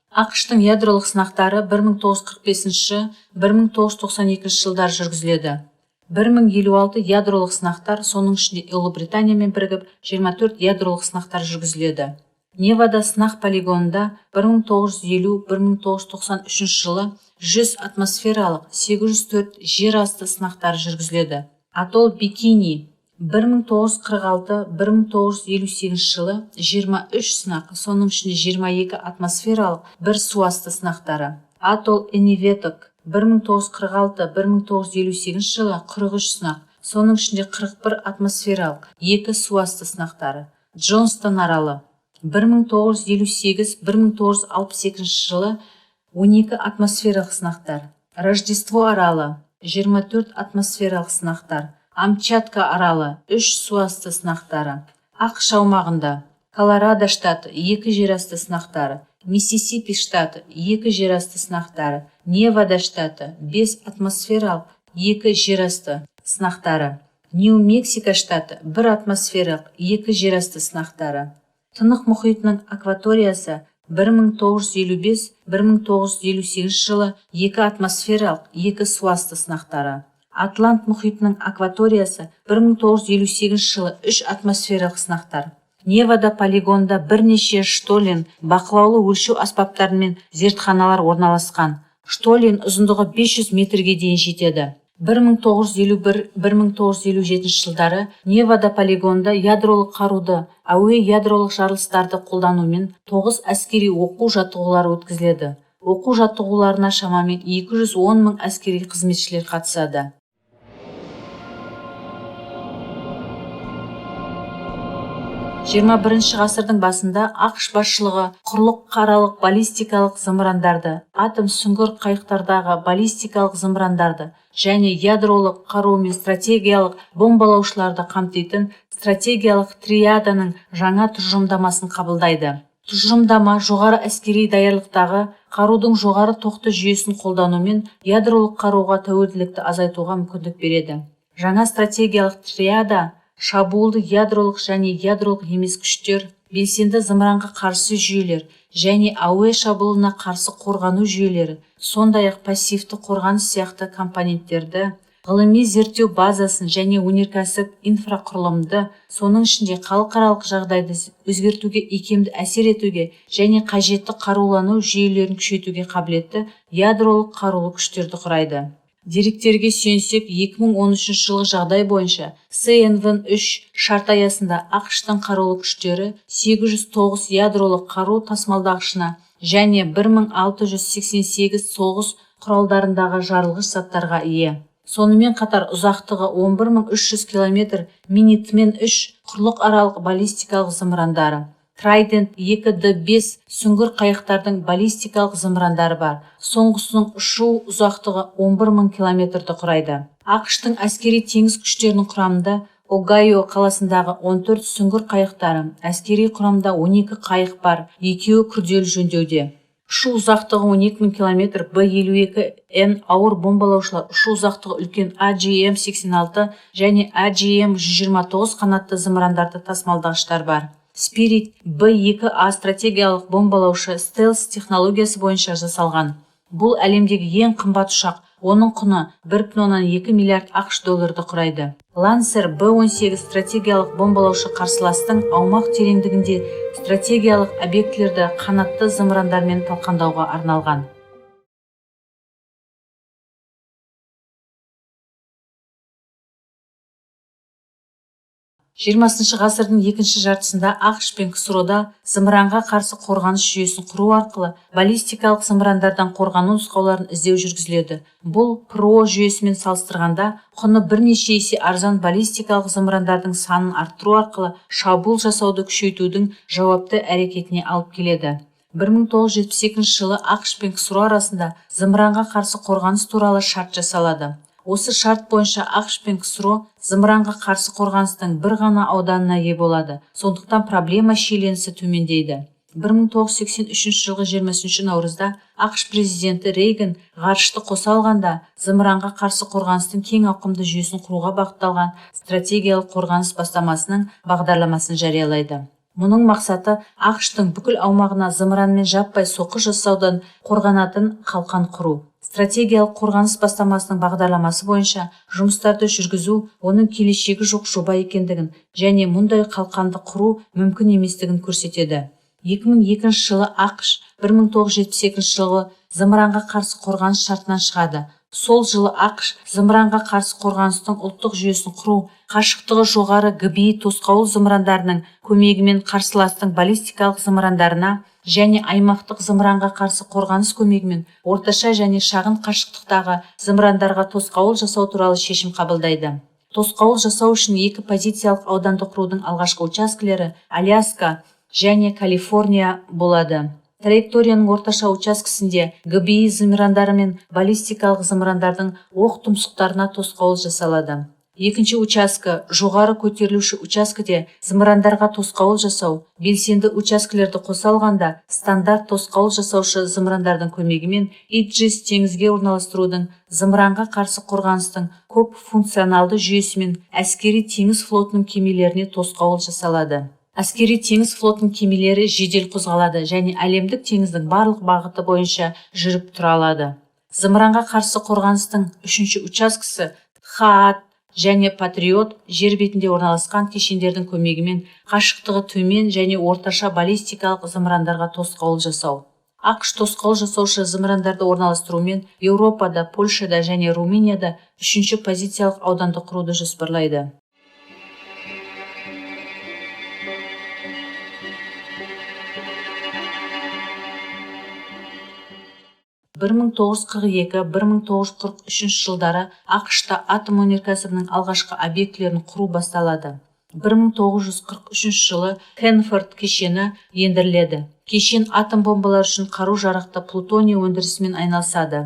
ақш-тың ядролық сынақтары 1945-1992 жылдар жүргізіледі. 1056 ядролық сынақтар, соның ішінде Ұлыбританиямен бірігіп 24 ядролық сынақтар жүргізіледі. Невада сынақ полигонында 1950-1993 жылы 100 атмосфералық, 804 жер асты сынақтары жүргізіледі. Атолл Бикини 1946-1958 жылы 23 сынақ, соның ішінде 22 атмосфералық, 1 су асты сынақтары. Атолл Эневеток 1946-1958 жылы 43 сынақ, соның ішінде 41 атмосфералық, 2 су асты сынақтары. Джонстон аралы 1958-1962 жылы 12 атмосфералық сынақтар. Рождество аралы 24 атмосфералық сынақтар. Амчатка аралы 3 су асты сынақтары. ақш аумағында Колорадо штаты 2 жер асты сынақтары, Миссисипи штаты 2 жер асты сынақтары, Невада штаты 5 атмосфералық, 2 жер асты сынақтары, Нью-Мексико штаты 1 атмосфералық, 2 жер асты сынақтары. Тынық мұхитының акваториясы 1955-1958 жылы 2 атмосфералық, 2 су асты сынақтары. Атлант мұхитының акваториясы 1958 жылы 3 атмосфералық сынақтар. Невада полигонында бірнеше штолен бақылаулы өлшеу аспаптары мен зертханалар орналасқан. Штолен ұзындығы 500 метрге дейін жетеді. 1951-1957 жылдары Невада полигонында ядролық қаруды, әуе ядролық жарылыстарды қолданумен 9 әскери оқу жаттығулары өткізіледі. Оқу жаттығуларына шамамен 210 000 әскери қызметшілер қатысады. 21 ғасырдың басында ақш басшылығы құрлықаралық баллистикалық зымырандарды, атом сүңгір қайықтардағы баллистикалық зымырандарды және ядролық қару мен стратегиялық бомбалаушыларды қамтитын стратегиялық триаданың жаңа тұжырымдамасын қабылдайды. Тұжырымдама жоғары әскери даярлықтағы қарудың жоғары тоқты жүйесін қолданумен ядролық қаруға тәуелділікті азайтуға мүмкіндік береді. Жаңа стратегиялық триада шабуылды ядролық және ядролық емес күштер, белсенді зымыранға қарсы жүйелер және әуе шабуылына қарсы қорғану жүйелері, сондай-ақ пассивті қорғаныс сияқты компоненттерді, ғылыми зерттеу базасын және өнеркәсіп инфрақұрылымды, соның ішінде халықаралық жағдайды өзгертуге икемді әсер етуге және қажетті қарулану жүйелерін күшейтуге қабілетті ядролық қарулы күштерді құрайды. Деректерге сүйенсек, 2013 жылғы жағдай бойынша СНВ-3 шарт аясында ақш-тың қарулы күштері 809 ядролық қару тасымалдағышына және 1688 соғыс құралдарындағы жарылғыш заттарға ие. Сонымен қатар ұзақтығы 11300 км Минитмен-3 құрлықаралық баллистикалық зымырандары, Trident 2D5 сүңгір қайықтардың баллистикалық зымырандары бар. Соңғысының ұшу ұзақтығы 11000 км-ді құрайды. ақш-тың әскери теңіз күштерінің құрамында Огайо қаласындағы 14 сүңгір қайықтары, әскери құрамда 12 қайық бар, екеуі күрделі жөндеуде. Ұшу ұзақтығы 12000 км Б-52Н ауыр бомбалаушылар, ұшу ұзақтығы үлкен AGM-86 және AGM-129 қанатты зымырандарды тасымалдағыштар бар. Spirit Б-2А стратегиялық бомбалаушы стелс технологиясы бойынша жасалған. Бұл әлемдегі ең қымбат ұшақ, оның құны 1,2 миллиард ақш долларды құрайды. Lancer Б-18 стратегиялық бомбалаушы қарсыластың аумақ тереңдігінде стратегиялық объектілерді қанатты зымырандармен талқандауға арналған. 20 ғасырдың екінші жартысында ақш пен КСРО-да зымыранға қарсы қорғаныс жүйесін құру арқылы баллистикалық зымырандардан қорғану нұсқауларын іздеу жүргізіледі. Бұл ПРО жүйесімен салыстырғанда құны бірнеше есе арзан баллистикалық зымырандардың санын арттыру арқылы шабуыл жасауды күшейтудің жауапты әрекетіне алып келеді. 1972 жылы ақш пен КСРО арасында зымыранға қарсы қорғаныс туралы шарт жасалады. Осы шарт бойынша ақш пен КСРО зымыранға қарсы қорғаныстың бір ғана ауданына ие болады. Сондықтан проблема шиеленісі төмендейді. 1983 жылғы 20 наурызда ақш президенті Рейган ғарышты қоса алғанда зымыранға қарсы қорғаныстың кең ауқымды жүйесін құруға бағытталған стратегиялық қорғаныс бастамасының бағдарламасын жариялайды. Мұның мақсаты ақш-тың бүкіл аумағына зымыранмен жаппай соққы жасаудан қорғанатын қалқан құру. Стратегиялық қорғаныс бастамасының бағдарламасы бойынша жұмыстарды жүргізу оның келешегі жоқ жоба екендігін және мұндай қалқанды құру мүмкін еместігін көрсетеді. 2002 жылы ақш 1972 жылы зымыранға қарсы қорғаныс шартынан шығады. Сол жылы ақш зымыранға қарсы қорғаныстың ұлттық жүйесін құру, қашықтығы жоғары ГБИ тосқауыл зымырандарының көмегімен қарсыластың баллистикалық зымырандарына және аймақтық зымыранға қарсы қорғаныс көмегімен орташа және шағын қашықтықтағы зымырандарға тосқауыл жасау туралы шешім қабылдайды. Тосқауыл жасау үшін екі позициялық ауданды құрудың алғашқы учаскелері Аляска және Калифорния болады. Траекторияның орташа учаскесінде ГБИ зымырандары мен баллистикалық зымырандардың оқ тұмсықтарына тосқауыл жасалады. Екінші учаске жоғары көтерілуші учаскеде зымырандарға тосқауыл жасау, белсенді учаскелерді қоса алғанда стандарт тосқауыл жасаушы зымырандардың көмегімен иджис теңізге орналастырудың зымыранға қарсы қорғаныстың көп функционалды жүйесімен әскери теңіз флотының кемелеріне тосқауыл жасалады. Әскери теңіз флотының кемелері жедел қозғалады және әлемдік теңіздің барлық бағыты бойынша жүріп тұра алады. Зымыранға қарсы қорғаныстың үшінші учаскесі ХААТ және Патриот жер бетінде орналасқан кешендердің көмегімен қашықтығы төмен және орташа баллистикалық зымырандарға тосқауыл жасау. ақш тосқауыл жасаушы зымырандарды орналастырумен Еуропада, Польшада және Румынияда үшінші позициялық ауданды құруды жоспарлайды. 1942-1943 жылдары ақш-та атом өнеркәсібінің алғашқы объектілерін құру басталады. 1943 жылы Хэнфорд кешені ендіріледі. Кешен атом бомбалар үшін қару-жарақты плутоний өндірісімен айналысады.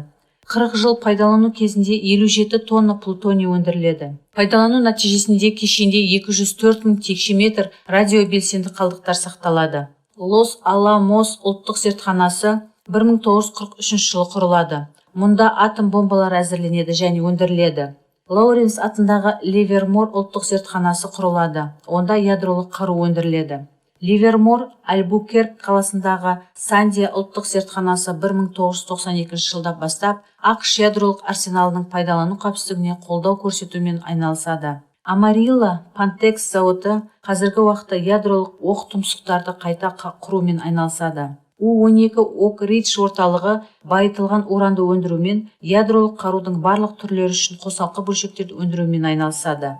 40 жыл пайдалану кезінде 57 тонна плутоний өндіріледі. Пайдалану нәтижесінде кешенде 204 000 текше метр радиобелсенді қалдықтар сақталады. Лос-Аламос ұлттық зертханасы 1943 жылы құрылады. Мұнда атом бомбалары әзірленеді және өндіріледі. Лоуренс атындағы Ливермор ұлттық зертханасы құрылады. Онда ядролық қару өндіріледі. Ливермор Альбукерк қаласындағы Сандия ұлттық зертханасы 1992 жылда бастап ақш ядролық арсеналының пайдалану қауіпсіздігіне қолдау көрсетумен айналысады. Амарилла Пантекс зауыты қазіргі уақытта ядролық оқ тұмсықтарды қайта құрумен айналысады. У-12 Ок-Ридж орталығы байытылған уранды өндірумен ядролық қарудың барлық түрлері үшін қосалқы бөлшектерді өндірумен айналысады.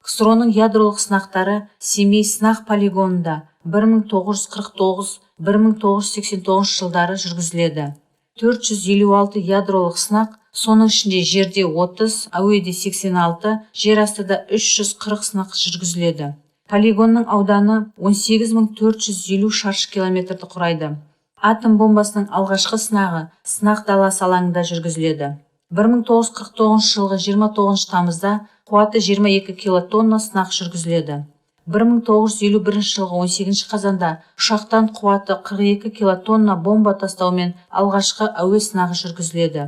КСРО-ның ядролық сынақтары Семей сынақ полигонында 1949-1989 жылдары жүргізіледі. 456 ядролық сынақ, соның ішінде жерде 30, әуеде 86, жер астыда 340 сынақ жүргізіледі. Полигонның ауданы 18450 шаршы километрді құрайды. Атом бомбасының алғашқы сынағы сынақ даласы алаңында жүргізіледі. 1949 жылғы 29 тамызда қуаты 22 килотонна сынақ жүргізіледі. 1951 жылғы 18 қазанда ұшақтан қуаты 42 килотонна бомба тастаумен алғашқы әуе сынағы жүргізіледі.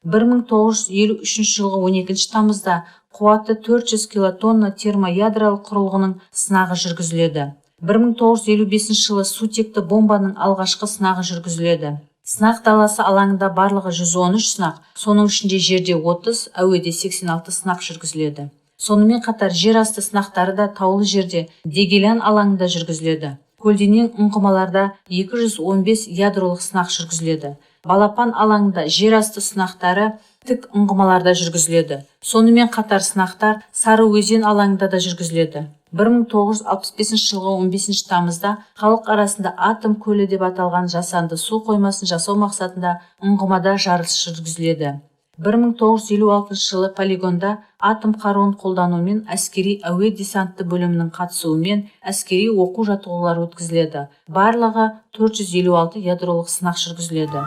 1953 жылғы 12 тамызда қуаты 400 килотонна термоядролық құрылғының сынағы жүргізіледі. 1955 жылы сутекті бомбаның алғашқы сынағы жүргізіледі. Сынақ даласы алаңында барлығы 113 сынақ, соның ішінде жерде 30, әуеде 86 сынақ жүргізіледі. Сонымен қатар жер асты сынақтары да таулы жерде Дегелян алаңында жүргізіледі. Көлденең ұңғымаларда 215 ядролық сынақ жүргізіледі. Балапан алаңында жер асты сынақтары тік ұңғымаларда жүргізіледі. Сонымен қатар сынақтар Сарыөзен алаңында да жүргізіледі. 1965 жылғы 15 тамызда халық арасында атом көлі деп аталған жасанды су қоймасын жасау мақсатында ұңғымада жарыс жүргізіледі. 1956 жылы полигонда атом қаруын қолданумен әскери әуе десантты бөлімінің қатысуымен әскери оқу жаттығулар өткізіледі. Барлығы 456 ядролық сынақ жүргізіледі.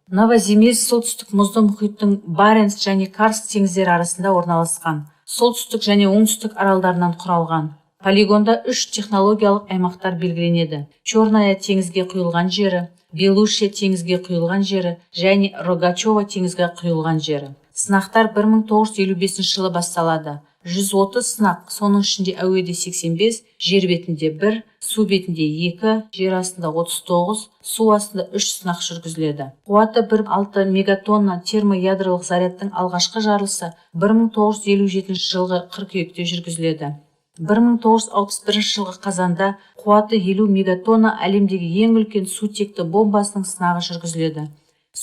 Новоземельск солтүстік мұзды мұхиттың Баренц және Карст теңіздері арасында орналасқан. Солтүстік және оңтүстік аралдарынан құралған. Полигонда 3 технологиялық аймақтар белгіленеді. Черная теңізге құйылған жері, Белушья теңізге құйылған жері және Рогачева теңізге құйылған жері. Сынақтар 1955 жылы басталады. 130 сынақ, соның ішінде әуеде 85, жер бетінде 1, су бетінде 2, жер астында 39, су астында 3 сынақ жүргізіледі. Қуаты 1,6 мегатонна термоядролық зарядтың алғашқы жарылысы 1957 жылғы қыркүйекте жүргізіледі. 1961 жылғы қазанда қуаты 50 мегатонна әлемдегі ең үлкен сутекті бомбасының сынағы жүргізіледі.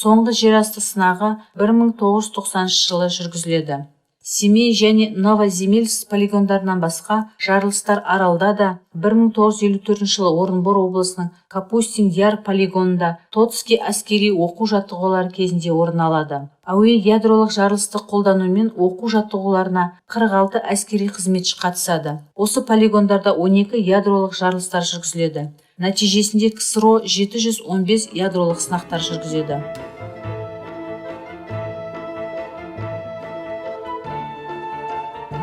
Соңғы жерасты сынағы 1990 жылы жүргізіледі. Семей және Новоземельск полигондарынан басқа жарылыстар Аралда да 1954 жылы Орынбор облысының Капустин-Яр полигонында Тотский әскери оқу-жаттығулары кезінде орын алады. Әуе ядролық жарылысты қолданумен оқу жаттығуларына 46 әскери қызметші қатысады. Осы полигондарда 12 ядролық жарылыстар жүргізіледі. Нәтижесінде КСРО 715 ядролық сынақтар жүргізеді.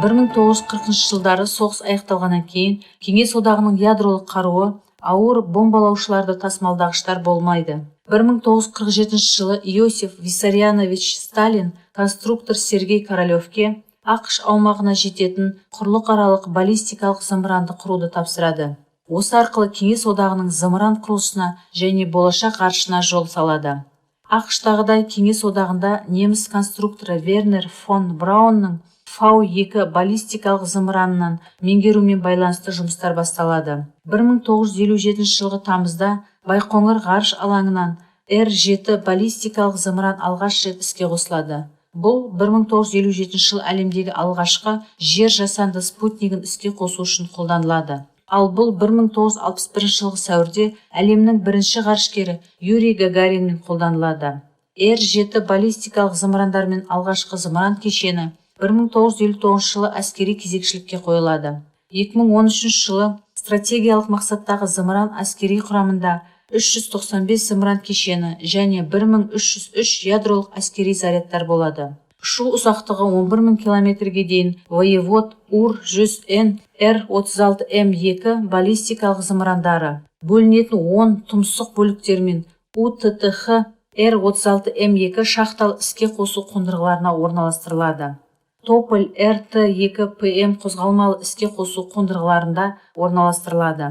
1940 жылдары соғыс аяқталғаннан кейін Кеңес одағының ядролық қаруы ауыр бомбалаушыларды тасымалдағыштар болмайды. 1947 жылы Иосиф Виссарионович Сталин конструктор Сергей Королевке ақш аумағына жететін құрлықаралық баллистикалық зымыранды құруды тапсырады. Осы арқылы Кеңес одағының зымыран құрылысына және болашақ ғарышына жол салады. ақш-тағыдай Кеңес одағында неміс конструкторы Вернер фон Браунның Фау-2 баллистикалық зымыранынан меңгерумен байланысты жұмыстар басталады. 1957 жылғы тамызда Байқоңыр ғарыш алаңынан Р-7 баллистикалық зымыран алғаш рет іске қосылады. Бұл 1957 жыл әлемдегі алғашқы жер жасанды спутнигін іске қосу үшін қолданылады. Ал бұл 1961 жылғы сәуірде әлемнің бірінші ғарышкері Юрий Гагаринмен қолданылады. Р-7 баллистикалық зымырандармен алғашқы зымыран кешені 1959 жылы әскери кезекшілікке қойылады. 2013 жылы стратегиялық мақсаттағы зымыран әскери құрамында 395 зымыран кешені және 1303 ядролық әскери зарядтар болады. Ұшу ұзақтығы 11 000 километрге дейін Воевод УР-100Н Р-36М2 баллистикалық зымырандары, бөлінетін 10 тұмсық бөліктермен УТТХ Р-36М2 шахталы іске қосу қондырғыларына орналастырылады. Тополь РТ-2ПМ қозғалмалы іске қосу қондырғыларында орналастырылады.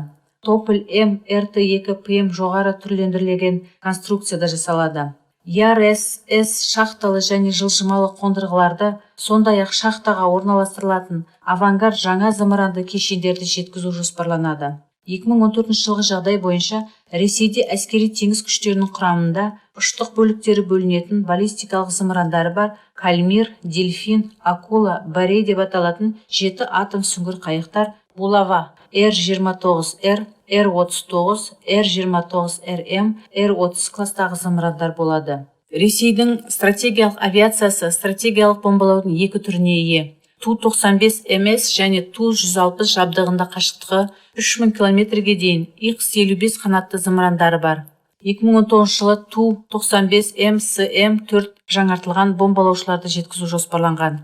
Тополь М РТ-2ПМ жоғары түрлендірілген конструкцияда жасалады. ЯРС шахталы және жылжымалы қондырғыларды, сондай-ақ шахтаға орналастырылатын авангард жаңа зымыранды кешендерді жеткізу жоспарланады. 2014 жылғы жағдай бойынша Ресейде әскери теңіз күштерінің құрамында ұштық бөліктері бөлінетін баллистикалық зымырандары бар Кальмир, Дельфин, Акула, Борей деп аталатын 7 атом сүңгір қайықтар Булава, Р-29Р, Р-39, Р-29РМ, Р-30 кластағы зымырандар болады. Ресейдің стратегиялық авиациясы стратегиялық бомбалаудың екі түріне ие. Ту-95МС және Ту-160 жабдығында қашықтығы 3000 километрге дейін Х-55 қанатты зымырандары бар. 2019 жылы Ту-95МСМ-4 жаңартылған бомбалаушыларды жеткізу жоспарланған.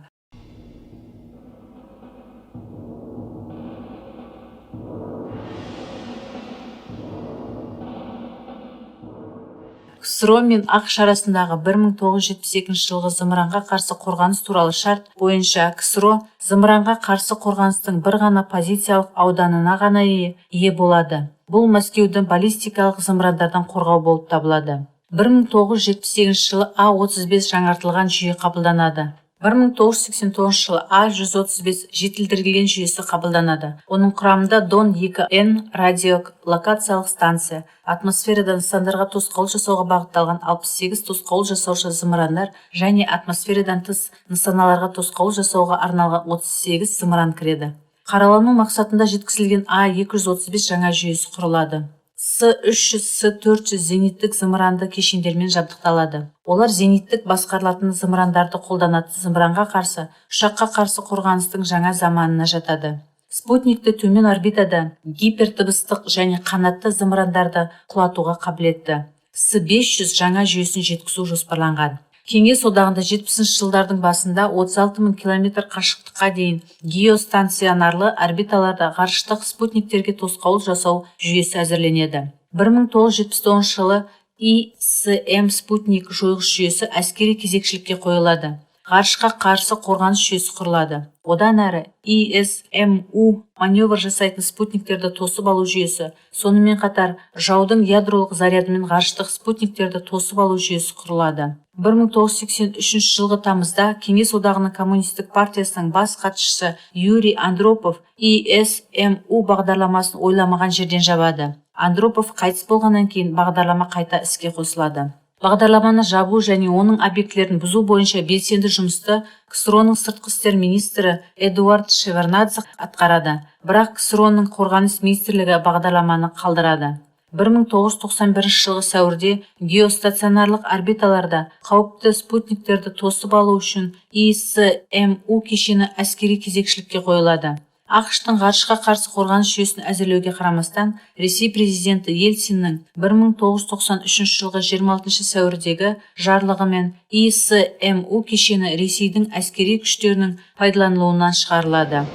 КСРО мен ақш арасындағы 1972 жылғы зымыранға қарсы қорғаныс туралы шарт бойынша КСРО зымыранға қарсы қорғаныстың бір ғана позициялық ауданына ғана ие болады. Бұл Мәскеудің баллистикалық зымырандардан қорғау болып табылады. 1978 жылы А-35 жаңартылған жүйе қабылданады. 1989 жылы А-135 жетілдірілген жүйесі қабылданады. Оның құрамында Дон-2Н радиолокациялық станция, атмосферадан нысандарға тосқауыл жасауға бағытталған 68 тосқауыл жасаушы зымырандар және атмосферадан тыс нысаналарға тосқауыл жасауға арналған 38 зымыран кіреді. Қаралану мақсатында жеткізілген А-235 жаңа жүйесі құрылады. С-300, С-400 зениттік зымыранды кешендермен жабдықталады. Олар зениттік басқарылатын зымырандарды қолданатын зымыранға қарсы, ұшаққа қарсы қорғаныстың жаңа заманына жатады. Спутникті төмен орбитада гипердыбыстық және қанатты зымырандарды құлатуға қабілетті. С-500 жаңа жүйесін жеткізу жоспарланған. Кеңес одағында 70 жылдардың басында 36 000 километр қашықтыққа дейін геостационарлы орбиталарда ғарыштық спутниктерге тосқауыл жасау жүйесі әзірленеді. 1979 жылы ИСМ спутник жойғыш жүйесі әскери кезекшілікке қойылады. Ғарышқа қарсы қорғаныс жүйесі құрылады. Одан әрі ИСМУ маневр жасайтын спутниктерді тосып алу жүйесі, сонымен қатар жаудың ядролық зарядымен ғарыштық спутниктерді тосып алу жүйесі құрылады. 1983 жылғы тамызда Кеңес одағының коммунистік партиясының бас хатшысы Юрий Андропов ИСМУ бағдарламасын ойламаған жерден жабады. Андропов қайтыс болғаннан кейін бағдарлама қайта іске қосылады. Бағдарламаны жабу және оның объектілерін бұзу бойынша белсенді жұмысты КСРО-ның сыртқы істер министрі Эдуард Шеварднадзе атқарады, бірақ КСРО-ның қорғаныс министрлігі бағдарламаны қалдырады. 1991 жылғы сәуірде геостационарлық орбиталарда қауіпті спутниктерді тосып алу үшін ИСМУ кешені әскери кезекшілікке қойылады. ақш-тың ғарышқа қарсы қорғаныс жүйесін әзірлеуге қарамастан, Ресей президенті Ельциннің 1993 жылғы 26 сәуірдегі жарлығымен ИСМУ кешені Ресейдің әскери күштерінің пайдаланылуынан шығарылады.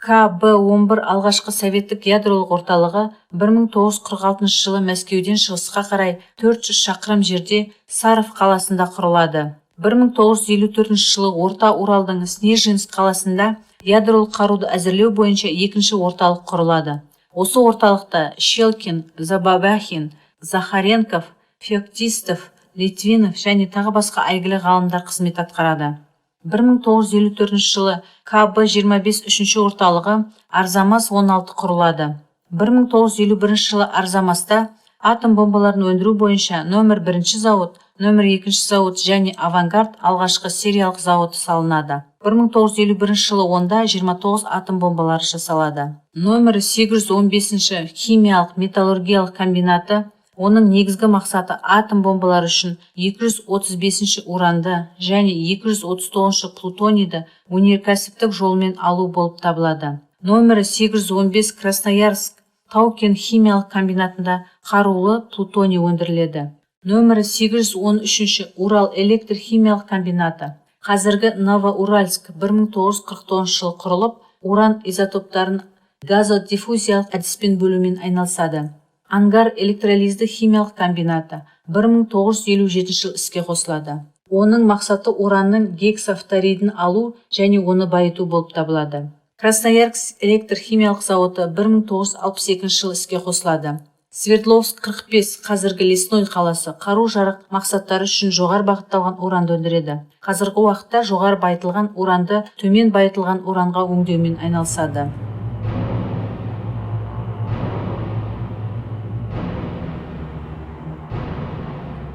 КБ-11 алғашқы советтік ядролық орталығы 1946 жылы Мәскеуден шығысқа қарай 400 шақырым жерде Саров қаласында құрылады. 1954 жылы Орта Уралдың Снежинск қаласында ядролық қаруды әзірлеу бойынша екінші орталық құрылады. Осы орталықта Щелкин, Забабахин, Захаренков, Феоктистов, Литвинов және тағы басқа әйгілі ғалымдар қызмет атқарады. 1954 жылы КБ-25 үшінші орталығы Арзамас 16 құрылады. 1951 жылы Арзамаста атом бомбаларын өндіру бойынша нөмір 1 зауыт, нөмір 2 зауыт және Авангард алғашқы сериялық зауыты салынады. 1951 жылы онда 29 атом бомбалары жасалады. Нөмірі 815 химиялық металлургиялық комбинаты, оның негізгі мақсаты атом бомбалары үшін 235 уранды және 239 плутонийді өнеркәсіптік жолмен алу болып табылады. Нөмірі 815 Красноярск Тау-Кен химиялық комбинатында қарулы плутоний өндіріледі. Нөмірі 813 Урал электр химиялық комбинаты. Қазіргі Новоуральск 1949 жылы құрылып, уран изотоптарын газодиффузиялық әдіспен бөлумен айналысады. Ангар электролизді химиялық комбинаты 1957 жыл іске қосылады. Оның мақсаты уранның гексафторидін алу және оны байыту болып табылады. Красноярск электр химиялық зауыты 1962 жыл іске қосылады. Свердловск 45 қазіргі Лесной қаласы қару-жарақ мақсаттары үшін жоғары бағытталған уранды өндіреді. Қазіргі уақытта жоғары байытылған уранды төмен байытылған уранға өңдеумен айналысады.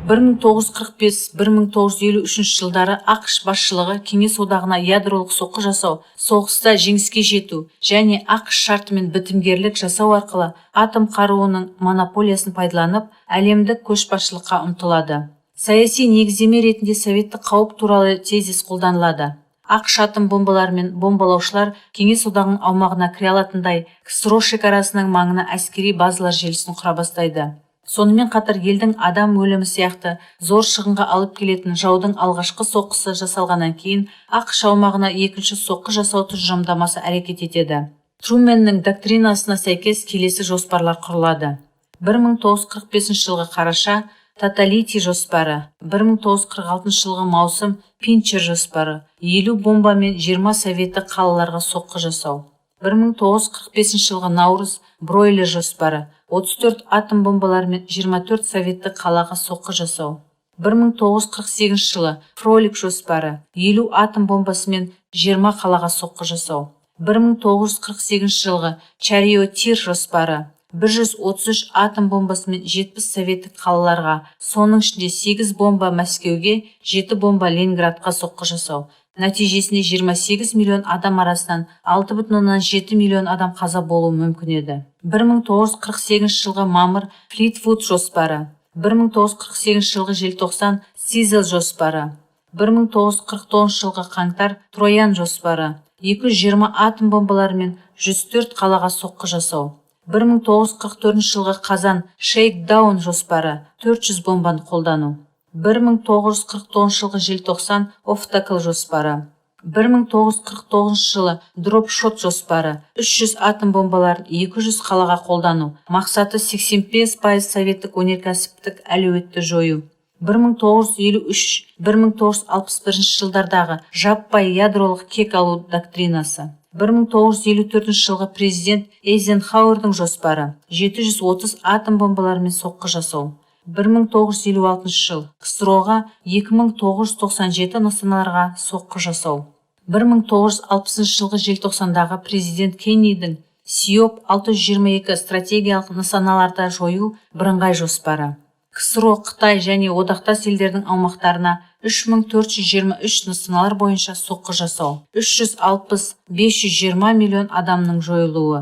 1945-1953 жылдары ақш басшылығы Кеңес одағына ядролық соққы жасау, соғыста жеңіске жету және ақш шартымен бітімгерлік жасау арқылы атом қаруының монополиясын пайдаланып, әлемдік көшбасшылыққа ұмтылады. Саяси негіздеме ретінде советтік қауіп туралы тезис қолданылады. ақш атом бомбалар мен бомбалаушылар Кеңес одағының аумағына кіре алатындай КСРО шекарасының маңына әскери базалар желісін құра бастайды. Сонымен қатар елдің адам өлімі сияқты зор шығынға алып келетін жаудың алғашқы соққысы жасалғаннан кейін ақш аумағына екінші соққы жасау тұжырымдамасы әрекет етеді. Труменнің доктринасына сәйкес келесі жоспарлар құрылады. 1945 жылғы қараша Таталити жоспары, 1946 жылғы маусым Пинчер жоспары, 50 бомба мен 20 советті қалаларға соққы жасау. 1945 жылғы наурыз Бройлер жоспары, 34 атом бомбалар мен 24 советті қалаға соққы жасау. 1948 жылы Фролик жоспары, 50 атом бомбасы мен 20 қалаға соққы жасау. 1948 жылғы Чариотир жоспары, 133 атом бомбасы мен 70 советтік қалаларға, соның ішінде 8 бомба Мәскеуге, 7 бомба Ленинградқа соққы жасау. Нәтижесінде 28 миллион адам арасынан 6,7 миллион адам қаза болуы мүмкін еді. 1948 жылғы мамыр Флитвуд жоспары, 1948 жылғы желтоқсан Сизел жоспары, 1949 жылғы қаңтар Троян жоспары, 220 атом бомбалары мен 104 қалаға соққы жасау. 1944 жылғы қазан шейкдаун жоспары 400 бомбаны қолдану. 1949 жылғы желтоқсан офтакл жоспары. 1949 жылы дропшот жоспары 300 атом бомбаларын 200 қалаға қолдану. Мақсаты 85% советтік өнеркәсіптік әлеуетті жою. 1953-1961 жылдардағы жаппай ядролық кек алу доктринасы. 1954 жылғы президент Эйзенхауэрдің жоспары 730 атом бомбаларымен соққы жасау. 1956 жыл КСРО-ға 2997 нысаналарға соққы жасау. 1960 жылғы желтоқсандағы президент Кеннидің СИОП 622 стратегиялық нысаналарда жою бірыңғай жоспары. КСРО, Қытай және одақтас елдердің аумақтарына 3423 нысаналар бойынша соққы жасау. 360-520 миллион адамның жойылуы.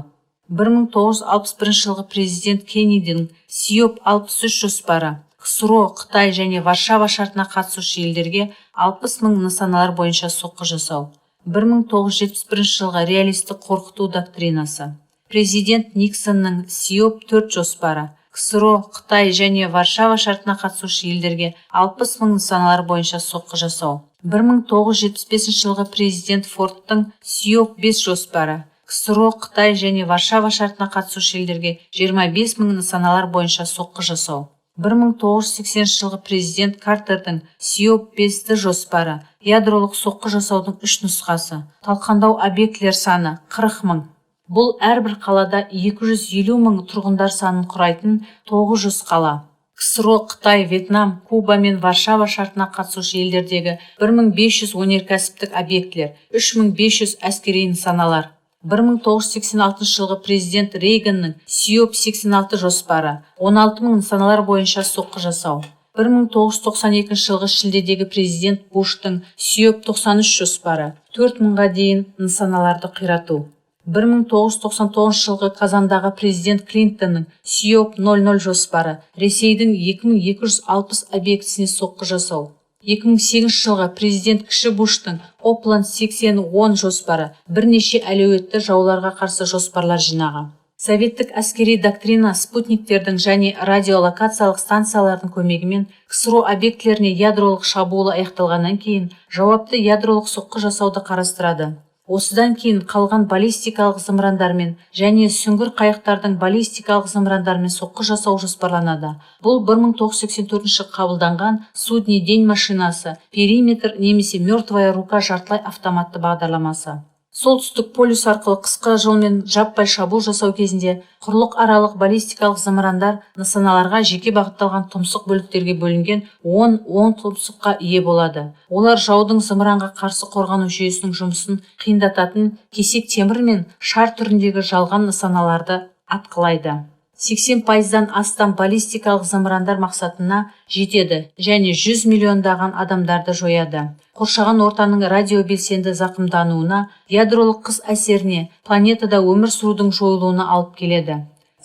1961 жылғы президент Кеннидің СИОП 63 жоспары. КСРО, Қытай және Варшава шартына қатысушы елдерге 60 мың нысаналар бойынша соққы жасау. 1971 жылғы реалистік қорқыту доктринасы. Президент Никсонның СИОП 4 жоспары. КСРО, Қытай және Варшава шартына қатысушы елдерге 60 мың нысаналар бойынша соққы жасау. 1975 жылғы президент Фордтың СИОП 5 жоспары. КСРО, Қытай және Варшава шартына қатысушы елдерге 25 мың нысаналар бойынша соққы жасау. 1980 жылғы президент Картердің СИОП 5 жоспары. Ядролық соққы жасаудың 3 нұсқасы. Талқандау объектілер саны 40 мың. Бұл әрбір қалада 250 мың тұрғындар санын құрайтын 900 қала. КСРО, Қытай, Вьетнам, Куба мен Варшава шартына қатысушы елдердегі 1500 өнеркәсіптік объектілер, 3500 әскери нысаналар. 1986 жылғы президент Рейганның СИОП 86 жоспары 16 мың нысаналар бойынша соққы жасау. 1992 жылғы шілдедегі президент Буштың СИОП 93 жоспары 4 мыңға дейін нысаналарды қирату. 1999 жылғы қазандағы президент Клинтонның СИОП 00 жоспары Ресейдің 2260 объектісіне соққы жасау. 2008 жылғы президент кіші Буштың Опланд 80-10 жоспары бірнеше әлеуетті жауларға қарсы жоспарлар жинағы. Советтік әскери доктрина спутниктердің және радиолокациялық станциялардың көмегімен КСРО объектілеріне ядролық шабуылы аяқталғаннан кейін жауапты ядролық соққы жасауды қарастырады. Осыдан кейін қалған баллистикалық зымырандармен және сүңгір қайықтардың баллистикалық зымырандармен соққы жасау жоспарланады. Бұл 1984 қабылданған судный день машинасы, периметр немесе мертвая рука жартылай автоматты бағдарламасы. Солтүстік полюс арқылы қысқа жолмен жаппай шабуыл жасау кезінде құрлық аралық баллистикалық зымырандар нысаналарға жеке бағытталған тұмсық бөліктерге бөлінген 10 тұмсыққа ие болады. Олар жаудың зымыранға қарсы қорғану жүйесінің жұмысын қиындататын кесек темір мен шар түріндегі жалған нысаналарды атқылайды. 80%-дан астам баллистикалық зымырандар мақсатына жетеді және 100 миллиондаған адамдарды жояды. Қоршаған ортаның радиобелсенді зақымдануына, ядролық қыс әсеріне, планетада өмір сүрудің жойылуына алып келеді.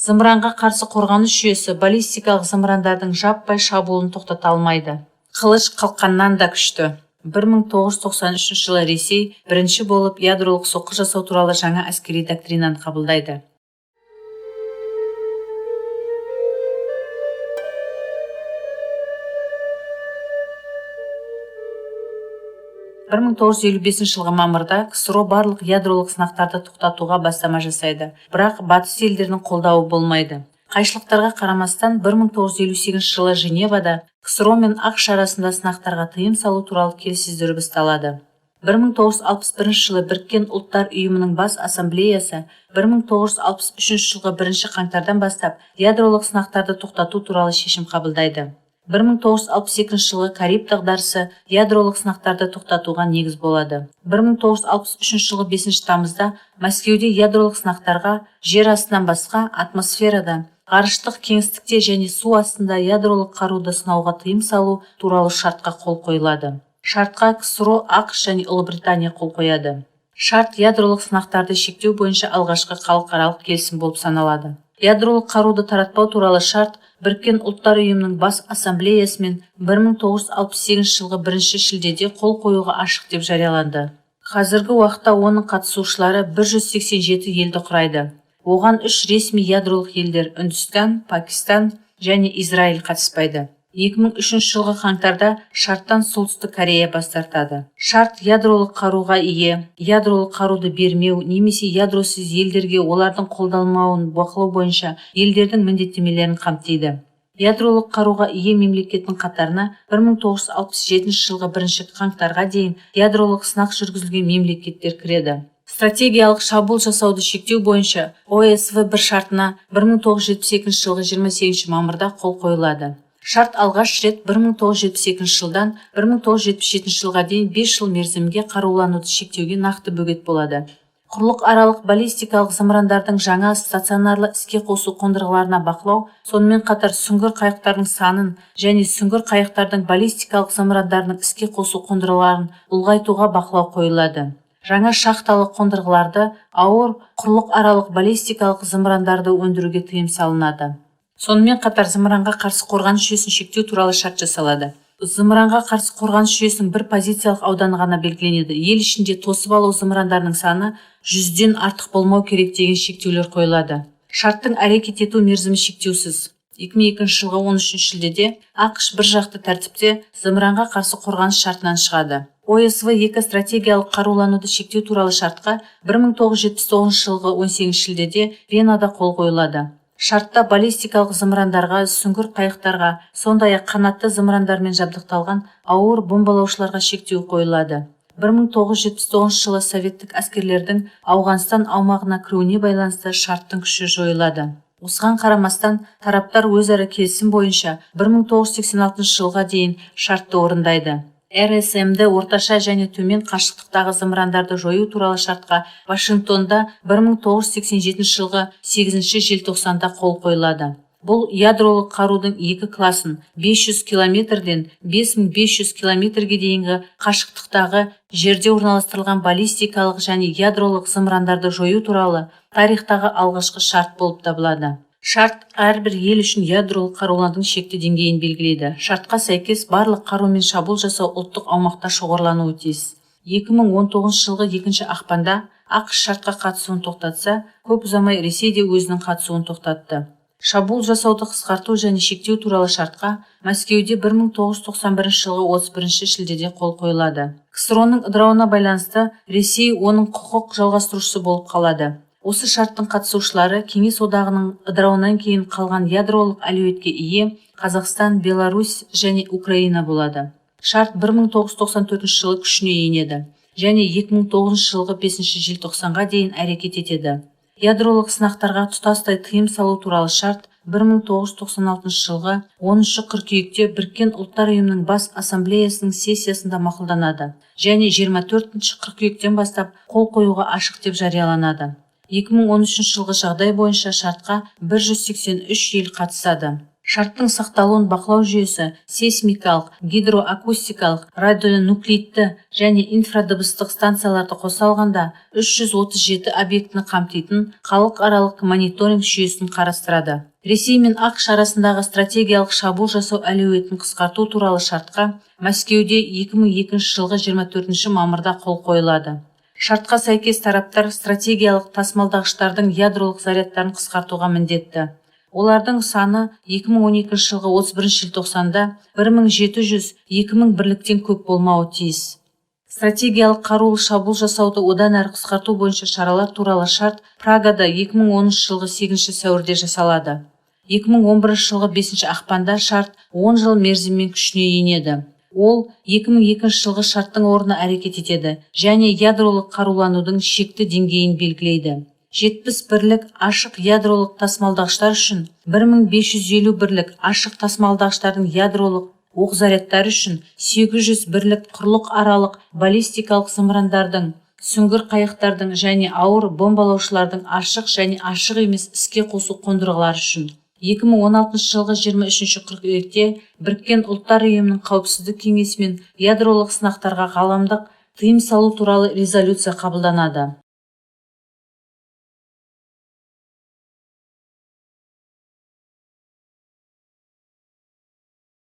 Зымыранға қарсы қорғаныс жүйесі баллистикалық зымырандардың жаппай шабуылын тоқтата алмайды. Қылыш қалқаннан да күшті. 1993 жылы Ресей бірінші болып ядролық соққы жасау туралы жаңа әскери доктринаны қабылдайды. 1955 жылғы мамырда КСРО барлық ядролық сынақтарды тоқтатуға бастама жасайды, бірақ батыс елдерінің қолдауы болмайды. Қайшылықтарға қарамастан 1958 жылы Женевада КСРО мен ақш арасында сынақтарға тыйым салу туралы келіссөздер басталады. 1961 жылы Біріккен ұлттар ұйымының бас ассамблеясы 1963 жылғы 1 қаңтардан бастап ядролық сынақтарды тоқтату туралы шешім қабылдайды. 1962 жылы Кариб дағдарысы ядролық сынақтарды тоқтатуға негіз болады. 1963 жылы 5 тамызда Мәскеуде ядролық сынақтарға жер астынан басқа атмосферада, ғарыштық кеңістікте және су астында ядролық қаруды сынауға тыйым салу туралы шартқа қол қойылады. Шартқа КСРО, ақш және Ұлыбритания қол қояды. Шарт ядролық сынақтарды шектеу бойынша алғашқы халықаралық келісім болып саналады. Ядролық қаруды таратпау туралы шарт Біріккен ұлттар ұйымының бас ассамблеясымен 1968 жылғы 1 шілдеде қол қоюға ашық деп жарияланды. Қазіргі уақытта оның қатысушылары 187 елді құрайды. Оған 3 ресми ядролық елдер Үндістан, Пакистан және Израиль қатыспайды. 2003 жылғы қаңтарда шарттан Солтүстік Корея бас тартады. Шарт ядролық қаруға ие, ядролық қаруды бермеу немесе ядросыз елдерге олардың қолданылмауын бақылау бойынша елдердің міндеттемелерін қамтиды. Ядролық қаруға ие мемлекеттің қатарына 1967 жылғы 1 қаңтарға дейін ядролық сынақ жүргізілген мемлекеттер кіреді. Стратегиялық шабуыл жасауды шектеу бойынша ОСВ бір шартына 1972 жылғы 28 мамырда қол қойылады. Шарт алғаш рет 1972 жылдан 1977 жылға дейін 5 жыл мерзімге қарулануды шектеуге нақты бөгет болады. Құрлық аралық баллистикалық зымырандардың жаңа стационарлы іске қосу қондырғыларына бақылау, сонымен қатар сүңгір қайықтардың санын және сүңгір қайықтардың баллистикалық зымырандарының іске қосу қондырғыларын ұлғайтуға бақылау қойылады. Жаңа шахталық қондырғыларды ауыр құрлық аралық баллистикалық зымырандарды өндіруге тыйым салынады. Сонымен қатар зымыранға қарсы қорғаныс жүйесін шектеу туралы шарт жасалады. Зымыранға қарсы қорғаныс жүйесінің бір позициялық ауданы ғана белгіленеді. Ел ішінде тосып алу зымырандарының саны 100-ден артық болмау керек деген шектеулер қойылады. Шарттың әрекет ету мерзімі шектеусіз. 2002 жылғы 13 шілдеде ақш бір жақты тәртіпте зымыранға қарсы қорғаныс шартынан шығады. ОСВ-2 стратегиялық қарулануды шектеу туралы шартқа 1979 жылғы 18 шілдеде Венада қол қойылады. Шартта баллистикалық зымырандарға, сүңгір қайықтарға, сондай-ақ қанатты зымырандармен жабдықталған ауыр бомбалаушыларға шектеу қойылады. 1979 жылы советтік әскерлердің Ауғанстан аумағына кіруіне байланысты шарттың күші жойылады. Осыған қарамастан, тараптар өзара келісім бойынша 1986 жылға дейін шартты орындайды. РСМ-ді орташа және төмен қашықтықтағы зымырандарды жою туралы шартқа Вашингтонда 1987 жылғы 8 желтоқсанда қол қойылады. Бұл ядролық қарудың екі класын 500 километрден 5500 километрге дейінгі қашықтықтағы жерде орналастырылған баллистикалық және ядролық зымырандарды жою туралы тарихтағы алғашқы шарт болып табылады. Шарт әрбір ел үшін ядролық қаруландың шекті деңгейін белгілейді. Шартқа сәйкес барлық қарумен шабуыл жасау ұлттық аумақта шоғырлануы тиіс. 2019 жылғы 2 ақпанда ақш шартқа қатысуын тоқтатса, көп ұзамай Ресей де өзінің қатысуын тоқтатты. Шабуыл жасауды қысқарту және шектеу туралы шартқа Мәскеуде 1991 жылғы 31 шілдеде қол қойылады. КСРО-ның ыдырауына байланысты Ресей оның құқық жалғастырушысы болып қалады. Осы шарттың қатысушылары Кеңес одағының ыдырауынан кейін қалған ядролық әлеуетке ие Қазақстан, Беларусь және Украина болады. Шарт 1994 жылы күшіне енеді және 2009 жылғы 5 желтоқсанға дейін әрекет етеді. Ядролық сынақтарға тұтастай тыйым салу туралы шарт 1996 жылғы 10 қыркүйекте Біріккен ұлттар ұйымының бас ассамблеясының сессиясында мақұлданады және 24 қыркүйектен бастап қол қоюға ашық деп жарияланады. 2013 жылғы жағдай бойынша шартқа 183 ел қатысады. Шарттың сақталуын бақылау жүйесі сейсмикалық, гидроакустикалық, радионуклидті және инфрадыбыстық станцияларды қоса алғанда 337 объектіні қамтитын халықаралық мониторинг жүйесін қарастырады. Ресей мен ақш арасындағы стратегиялық шабуыл жасау әлеуетін қысқарту туралы шартқа Мәскеуде 2002 жылғы 24 мамырда қол қойылады. Шартқа сәйкес тараптар стратегиялық тасымалдағыштардың ядролық зарядтарын қысқартуға міндетті. Олардың саны 2012 жылғы 31 желтоқсанда 1700-2000 бірліктен көп болмауы тиіс. Стратегиялық қарулы шабуыл жасауды одан әрі қысқарту бойынша шаралар туралы шарт Прагада 2013 жылғы 8 сәуірде жасалады. 2011 жылғы 5 ақпанда шарт 10 жыл мерзіммен күшіне енеді. Ол 2002 жылғы шарттың орнына әрекет етеді және ядролық қаруланудың шекті деңгейін белгілейді. 70 бірлік ашық ядролық тасымалдағыштар үшін 1550 бірлік ашық тасымалдағыштардың ядролық оқ зарядтары үшін 800 бірлік құрлық аралық баллистикалық зымырандардың, сүңгір қайықтардың және ауыр бомбалаушылардың ашық және ашық емес іске қосу қондырғылары үшін 2016 жылғы 23 қыркүйекте Біріккен ұлттар ұйымының қауіпсіздік кеңесімен ядролық сынақтарға ғаламдық тыйым салу туралы резолюция қабылданады.